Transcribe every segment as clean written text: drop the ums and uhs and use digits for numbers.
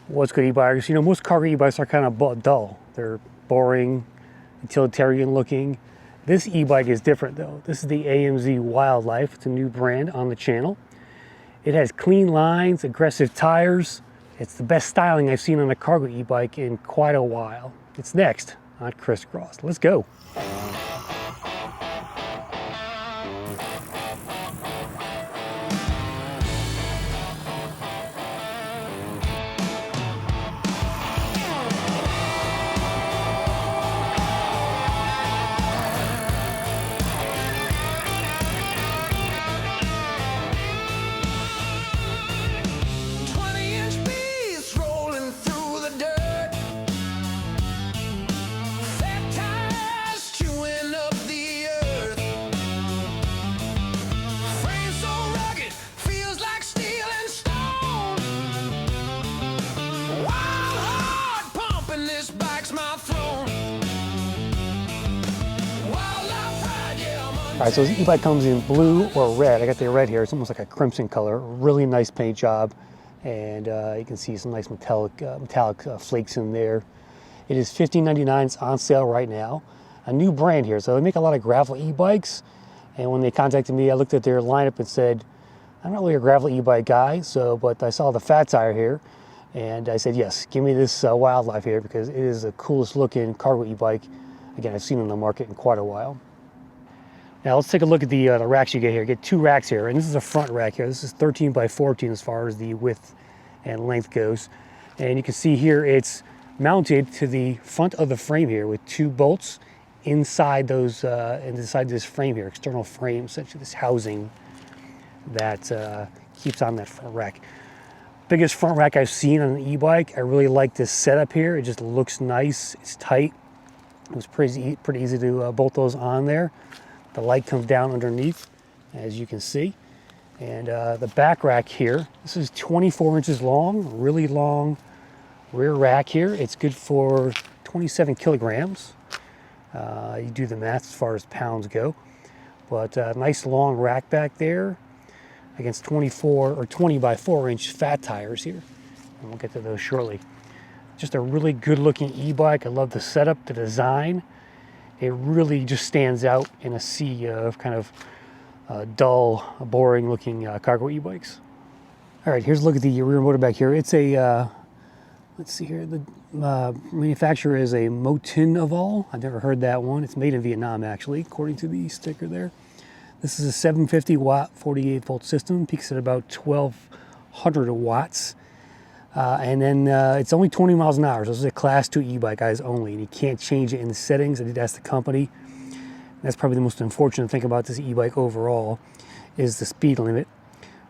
What's good, e-bikers? You know, most cargo e-bikes are kind of dull. They're boring, utilitarian looking. This e-bike is different though. This is the AMZ Wildlife. It's a new brand on the channel. It has clean lines, aggressive tires. It's the best styling I've seen on a cargo e-bike in quite a while. It's next on Crisscross. Let's go. All right, so this e-bike comes in blue or red. I got the red here. It's almost like a crimson color. Really nice paint job, and you can see some nice metallic flakes in there. It is $15.99. It's on sale right now. A new brand here. So they make a lot of gravel e-bikes, and when they contacted me, I looked at their lineup and said, I'm not really a gravel e-bike guy, but I saw the fat tire here, and I said, yes, give me this Wildlife here because it is the coolest looking cargo e-bike. Again, I've seen it on the market in quite a while. Now let's take a look at the racks you get here. You get two racks here, and this is a front rack here. This is 13 by 14 as far as the width and length goes. And you can see here it's mounted to the front of the frame here with two bolts inside those, inside this frame here, external frame, essentially this housing that keeps on that front rack. Biggest front rack I've seen on an e-bike. I really like this setup here. It just looks nice. It's tight. It was pretty easy to bolt those on there. The light comes down underneath, as you can see. And the back rack here, this is 24 inches long, really long rear rack here. It's good for 27 kilograms. You do the math as far as pounds go. But nice long rack back there against 24 or 20 by 4 inch fat tires here. And we'll get to those shortly. Just a really good looking e-bike. I love the setup, the design. It really just stands out in a sea of kind of dull, boring looking cargo e-bikes. All right, here's a look at the rear motor back here. It's a, let's see here, the manufacturer is a Motin. I've never heard that one. It's made in Vietnam actually, according to the sticker there. This is a 750 watt, 48 volt system, peaks at about 1200 watts. And then it's only 20 miles an hour, so this is a class 2 e-bike, guys, only, and you can't change it in the settings. I did ask the company. That's probably the most unfortunate thing about this e-bike overall is the speed limit.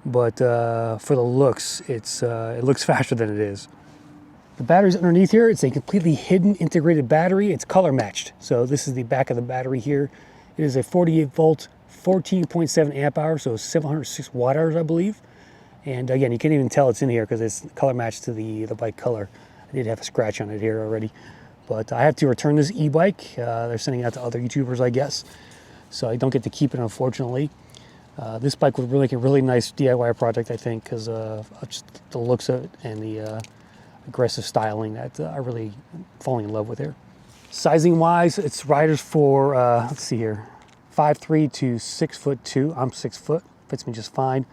But for the looks, it looks faster than it is. The battery's underneath here. It's a completely hidden integrated battery. It's color matched. So this is the back of the battery here. It is a 48 volt, 14.7 amp hours, so 706 watt hours, I believe. And again, you can't even tell it's in here because it's color matched to the bike color. I did have a scratch on it here already. But I have to return this e-bike. They're sending it out to other YouTubers, I guess. So I don't get to keep it, unfortunately. This bike would make a really nice DIY project, I think, because of just the looks of it and the aggressive styling that I really am falling in love with here. Sizing-wise, it's riders for, let's see here, 5'3" to 6'2". I'm 6 foot, fits me just fine.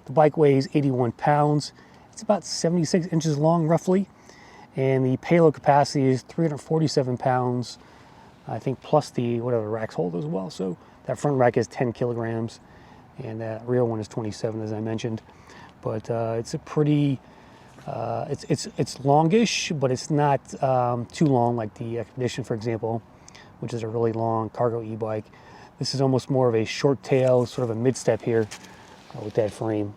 The bike weighs 81 pounds. It's about 76 inches long, roughly. And the payload capacity is 347 pounds, I think, plus the whatever racks hold as well. So that front rack is 10 kilograms, and that rear one is 27, as I mentioned. But it's a pretty, it's longish, but it's not too long like the Expedition, for example, which is a really long cargo e-bike. This is almost more of a short tail, sort of a mid-step here. With that frame.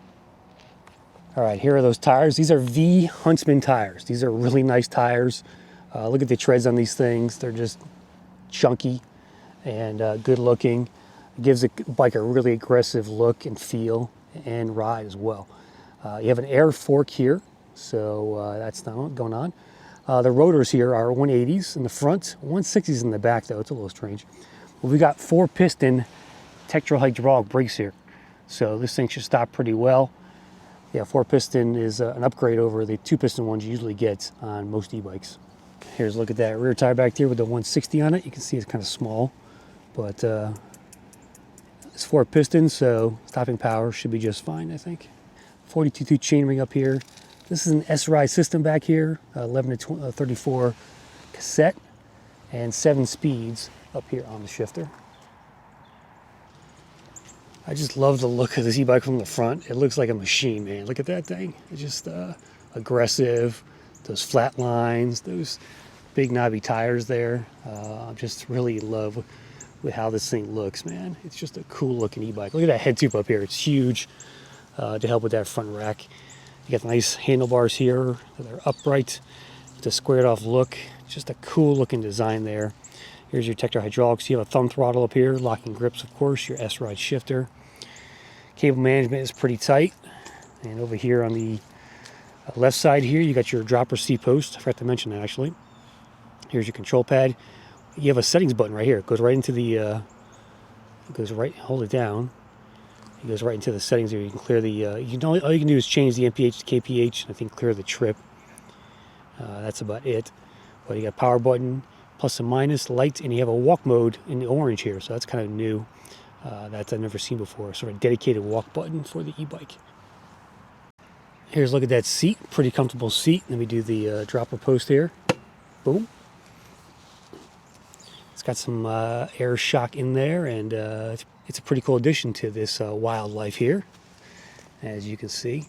All right, here are those tires. These are V Huntsman tires. These are really nice tires. Look at the treads on these things. They're just chunky and good looking. It gives the bike a really aggressive look and feel and ride as well. You have an air fork here, so that's not going on. The rotors here are 180s in the front, 160s in the back though. It's a little strange. Well, we got 4-piston Tektro hydraulic brakes here. So this thing should stop pretty well. Yeah, 4-piston is an upgrade over the 2-piston ones you usually get on most e-bikes. Here's a look at that rear tire back there with the 160 on it. You can see it's kind of small, but it's 4-piston, so stopping power should be just fine, I think. 42 chainring up here. This is an S-Ride system back here, 11 to 34 cassette, and 7 speeds up here on the shifter. I just love the look of this e-bike from the front. It looks like a machine, man. Look at that thing. It's just aggressive. Those flat lines, those big knobby tires there. I'm just really in love with how this thing looks, man. It's just a cool looking e-bike. Look at that head tube up here. It's huge to help with that front rack. You got the nice handlebars here. They're upright with a squared off look. Just a cool looking design there. Here's your Tector hydraulics. You have a thumb throttle up here, locking grips, of course, your S-Ride shifter. Cable management is pretty tight. And over here on the left side here, you got your dropper C-post. I forgot to mention that, actually. Here's your control pad. You have a settings button right here. It goes right into the, it goes right, hold it down. It goes right into the settings here. You can clear the, all you can do is change the MPH to KPH, and I think clear the trip. That's about it. But you got power button, plus and minus, light, and you have a walk mode in the orange here, so that's kind of new. That I've never seen before. Sort of dedicated walk button for the e-bike. Here's a look at that seat. Pretty comfortable seat. Let me do the dropper post here. Boom. It's got some air shock in there, and it's a pretty cool addition to this wildlife here, as you can see.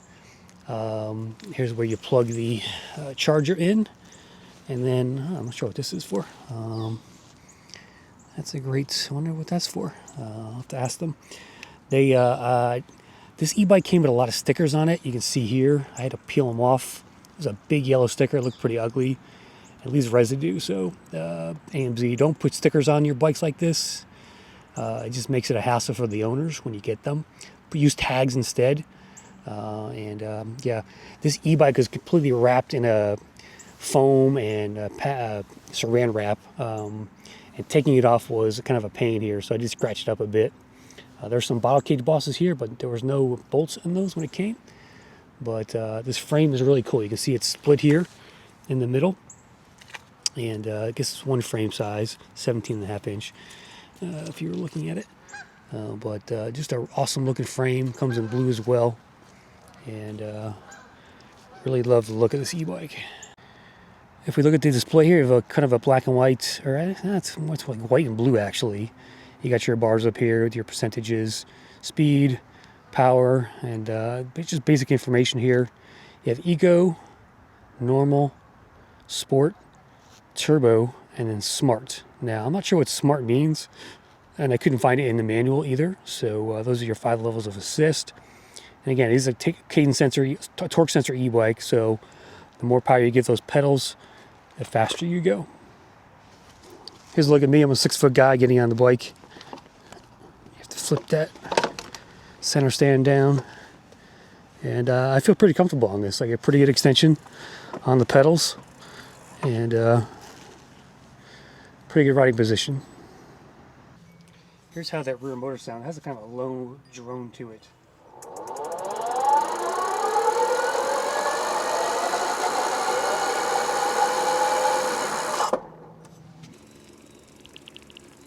Here's where you plug the charger in, and then I'm not sure what this is for. That's a great, I wonder what that's for. I'll have to ask them. They, this e-bike came with a lot of stickers on it. You can see here, I had to peel them off. There's a big yellow sticker, it looked pretty ugly. It leaves residue, so AMZ, don't put stickers on your bikes like this. It just makes it a hassle for the owners when you get them. But use tags instead. Yeah, this e-bike is completely wrapped in a foam and saran wrap. And taking it off was kind of a pain here, so I just scratched it up a bit. There's some bottle cage bosses here, but there was no bolts in those when it came. But this frame is really cool. You can see it's split here in the middle. And I guess it's one frame size, 17.5 inch, if you were looking at it. But just an awesome looking frame. Comes in blue as well. And really love the look of this e-bike. If we look at the display here, you have a kind of a black and white, or it's like white and blue actually. You got your bars up here with your percentages, speed, power, and just basic information here. You have Eco, Normal, Sport, Turbo, and then Smart. Now, I'm not sure what Smart means, and I couldn't find it in the manual either. So those are your 5 levels of assist. And again, it is a cadence sensor, torque sensor e-bike, so the more power you give those pedals, the faster you go. Here's a look at me. I'm a 6-foot guy getting on the bike. You have to flip that center stand down. And I feel pretty comfortable on this. I get pretty good extension on the pedals. And pretty good riding position. Here's how that rear motor sounds. It has a kind of a low drone to it.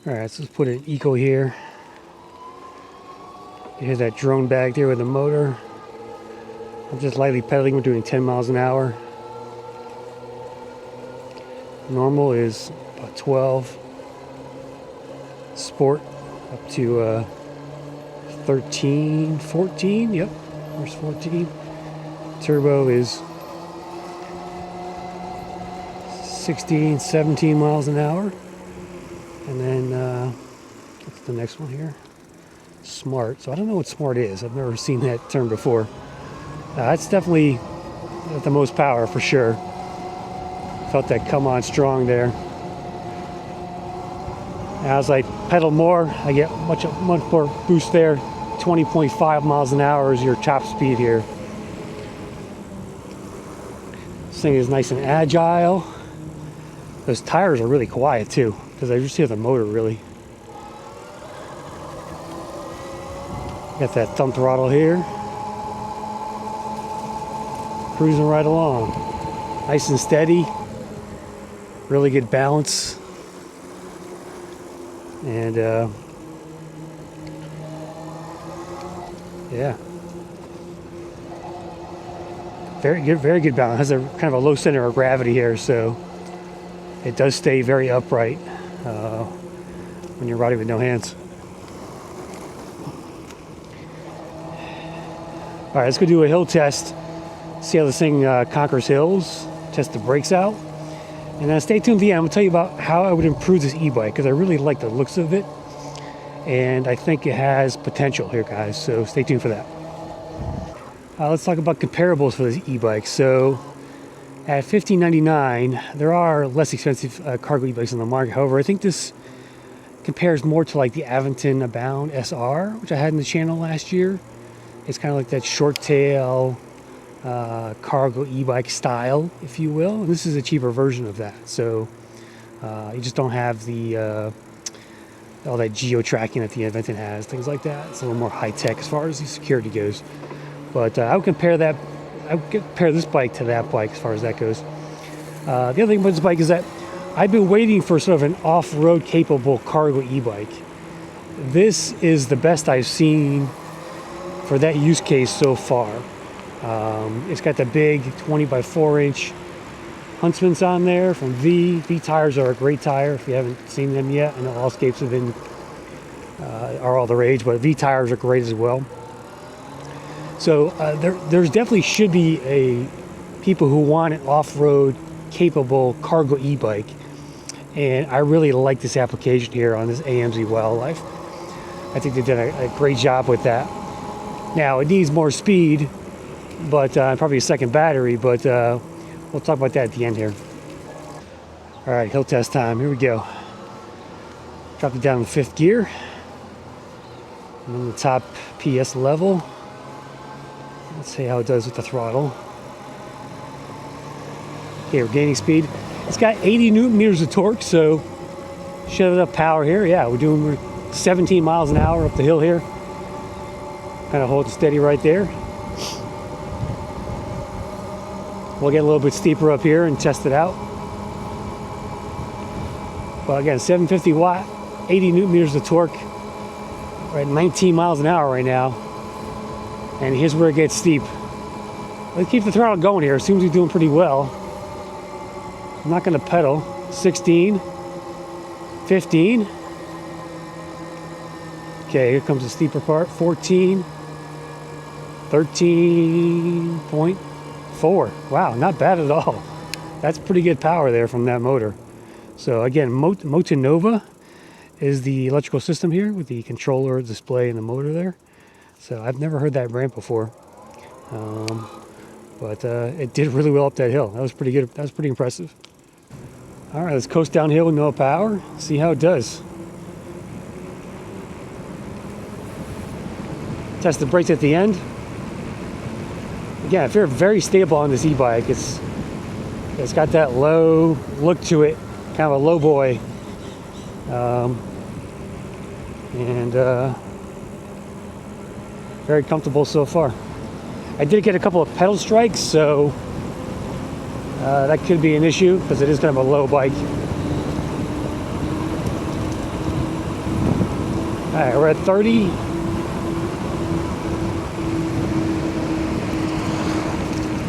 Alright, so let's put an Eco here. Here's that drone back there with the motor. I'm just lightly pedaling, we're doing 10 miles an hour. Normal is about 12. Sport up to 13, 14, yep, there's 14. Turbo is 16, 17 miles an hour. And then, what's the next one here? Smart. So I don't know what Smart is. I've never seen that term before. It's definitely the most power for sure. Felt that come on strong there. As I pedal more, I get much more boost there. 20.5 miles an hour is your top speed here. This thing is nice and agile. Those tires are really quiet too, because I just hear the motor really. Got that thumb throttle here. cruising right along. Nice and steady. Really good balance. And yeah. Very good balance. Has a kind of a low center of gravity here, so it does stay very upright when you're riding with no hands. All right, let's go do a hill test. See how this thing conquers hills. Test the brakes out. And then stay tuned to the end. I'm going to tell you about how I would improve this e-bike, because I really like the looks of it. And I think it has potential here, guys. So stay tuned for that. Let's talk about comparables for this e-bike. So at $15.99, there are less expensive cargo e-bikes on the market. However, I think this compares more to like the Aventon Abound SR, which I had in the channel last year. It's kind of like that short tail cargo e-bike style, if you will. And this is a cheaper version of that. So you just don't have the all that geo tracking that the Aventon has, things like that. It's a little more high tech as far as the security goes. But I would compare this bike to that bike as far as that goes. The other thing about this bike is that I've been waiting for sort of an off-road capable cargo e-bike. This is the best I've seen for that use case so far. It's got the big 20 by 4 inch Huntsmans on there from V. V tires are a great tire if you haven't seen them yet. I know Allscapes have been are all the rage, but V tires are great as well. So there's definitely should be people who want an off-road capable cargo e-bike, and I really like this application here on this AMZ Wildlife. I think they did a great job with that. Now it needs more speed, but probably a second battery, but we'll talk about that at the end here. All right, hill test time. Here we go. Drop it down in 5th gear. I'm on the top PS level. Let's see how it does with the throttle. Okay, we're gaining speed. It's got 80 Newton meters of torque, so should have enough power here. Yeah, we're 17 miles an hour up the hill here. Kind of hold it steady right there. We'll get a little bit steeper up here and test it out. Well, again, 750 watt, 80 Newton meters of torque. We're at 19 miles an hour right now. And here's where it gets steep. Let's keep the throttle going here. It seems to be doing pretty well. I'm not going to pedal. 16, 15. Okay, here comes the steeper part. 14, 13.4. Wow, not bad at all. That's pretty good power there from that motor. So again, Motonova is the electrical system here with the controller, display, and the motor there. So I've never heard that brand before, but it did really well up that hill. That was pretty good. That was pretty impressive. All right, let's coast downhill with no power. See how it does. Test the brakes at the end. Again, if you're very stable on this e-bike, it's got that low look to it, kind of a low boy, and very comfortable so far. I did get a couple of pedal strikes, so that could be an issue because it is kind of a low bike. All right, we're at 30.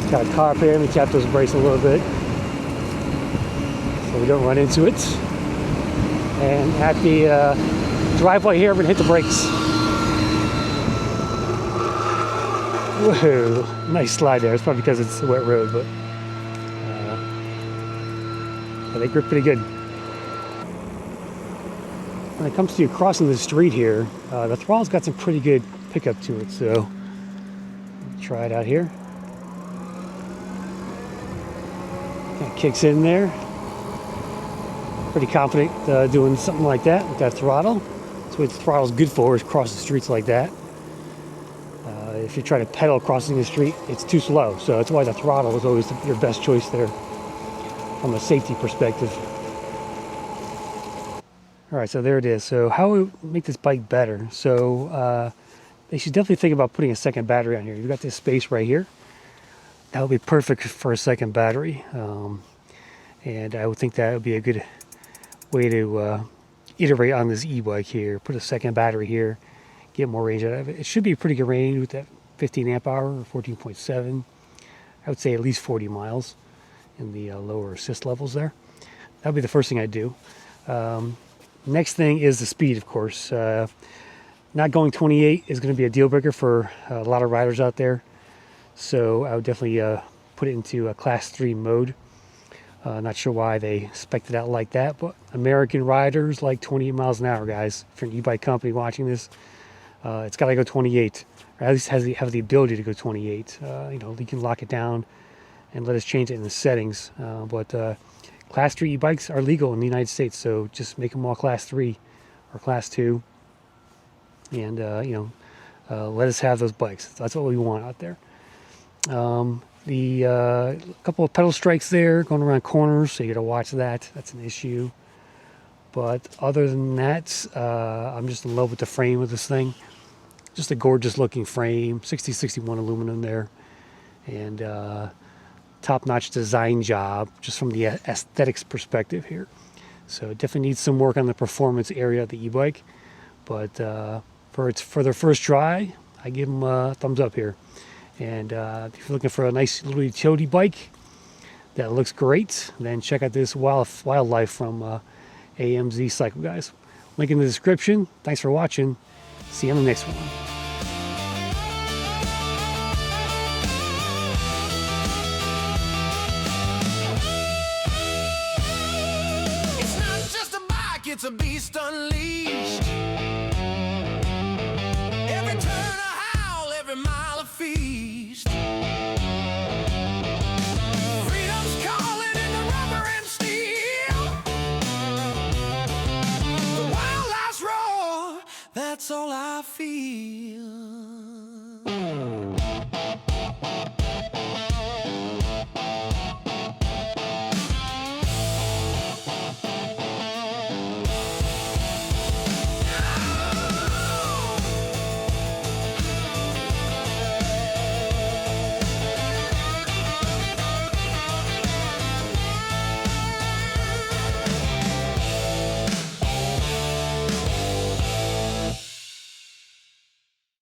Got a car up here. Let me tap those brakes a little bit so we don't run into it. And at the driveway here, we're gonna hit the brakes. Whoa, nice slide there. It's probably because it's a wet road, but they grip pretty good. When it comes to crossing the street here, the throttle's got some pretty good pickup to it, so try it out here. Kind of kicks in there. Pretty confident doing something like that with that throttle. That's what the throttle's good for, is crossing streets like that. If you try to pedal crossing the street, it's too slow. So that's why the throttle is always your best choice there from a safety perspective. All right, so there it is. So how we make this bike better? So they should definitely think about putting a second battery on here. You've got this space right here. that would be perfect for a second battery. And I would think that would be a good way to iterate on this e-bike here. Put a second battery here, get more range out of it. It should be a pretty good range with that 15 amp hour or 14.7. I would say at least 40 miles in the lower assist levels there. That would be the first thing I'd do. Next thing is the speed, of course. Not going 28 is going to be a deal breaker for a lot of riders out there. So I would definitely put it into a class 3 mode. Not sure why they spec'd it out like that, but American riders like 28 miles an hour, guys. If you're an e-bike company watching this, it's got to go 28, or at least have the ability to go 28. You know, you can lock it down and let us change it in the settings. But class 3 e-bikes are legal in the United States, so just make them all class 3 or class 2. And, you know, let us have those bikes. That's what we want out there. The couple of pedal strikes there going around corners, so you got to watch that. That's an issue. But other than that, I'm just in love with the frame of this thing. Just a gorgeous looking frame, 6061 aluminum there, and top-notch design job just from the aesthetics perspective here. So it definitely needs some work on the performance area of the e-bike, but for their first try, I give them a thumbs up here. And if you're looking for a nice little utility bike that looks great, then check out this wildlife from AMZcycle, guys. Link in the description. Thanks for watching. See you on the next one. It's not just a bike, it's a beast unleashed. Every turn a howl, every mile a feast. Freedom's calling in the rubber and steel. The wild life's roar, that's all I feel.